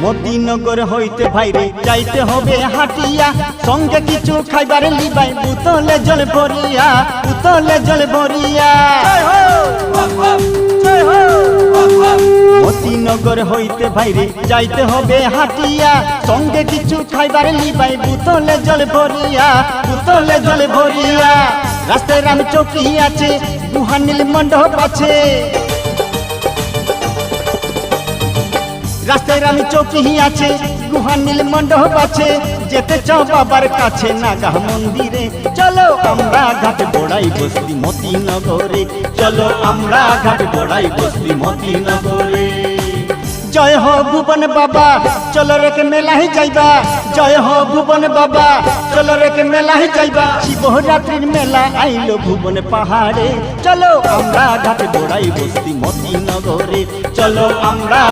মতিনগর হইতে ভাইরে যাইতে হবে হাটিয়া, সঙ্গে কিছু খাইবার লিবাই বুতলে জল ভরিয়া, বুতলে জল ভরিয়া। মতিনগর হইতে ভাইরে যাইতে হবে হাটিয়া, সঙ্গে কিছু খাইবার লিবাই বুতলে জল ভরিয়া, বুতলে জল ভরিয়া। রাস্তায় রাম চৌকি আছে, গুহানীল মণ্ডপ আছে, রাস্তায় রাম চৌকি আছে, গুহানীল মণ্ডপ আছে। যেতে চাও বাবার কাছে নাগা মন্দিরে, চলো আমরা ঘাট বড়াই বসতি মতিনগরে, চলো আমরা ঘাট বড়াই বসতি মতিনগরে। জয় হো ভুবন বাবা, চলো রেকে মেলায় যাইবা, জয় হো ভুবন বাবা, চলো রেকে মেলায় যাইবা। শিবরাত্রির মেলা আইলো ভুবন পাহাড়ে, চলো আমরা ঘাট বড়াই বসতি মতিনগরে, চলো আমরা।